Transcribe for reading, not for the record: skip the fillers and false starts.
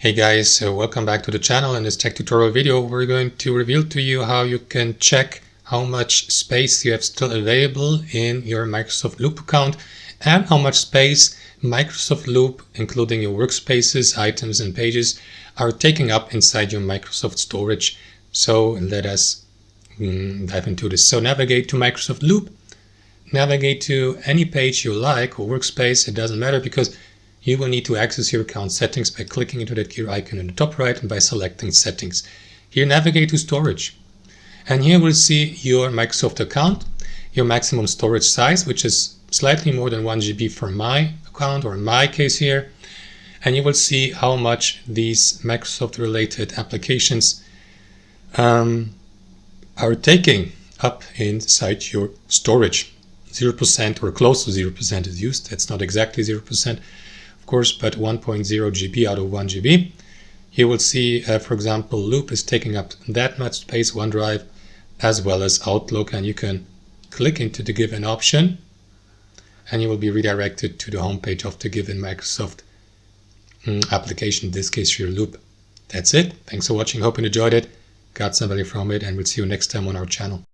Hey guys, so welcome back to the channel. In this tech tutorial video, we're going to reveal to you how you can check how much space you have still available in your Microsoft Loop account and how much space Microsoft Loop, including your workspaces, items and pages, are taking up inside your Microsoft storage. So let us dive into this. So navigate to Microsoft Loop, navigate to any page you like or workspace, it doesn't matter, because you will need to access your account settings by clicking into that gear icon in the top right and by selecting settings. Here navigate to storage. And here we'll see your Microsoft account, your maximum storage size, which is slightly more than 1 GB for my account, or in my case here. And you will see how much these Microsoft related applications are taking up inside your storage. 0% or close to 0% is used. That's not exactly 0%. Course, but 1.0 GB out of 1 GB. You will see, for example, Loop is taking up that much space, OneDrive, as well as Outlook, and you can click into the given option and you will be redirected to the homepage of the given Microsoft application, in this case your Loop. That's it. Thanks for watching. Hope you enjoyed it, got some value from it, and we'll see you next time on our channel.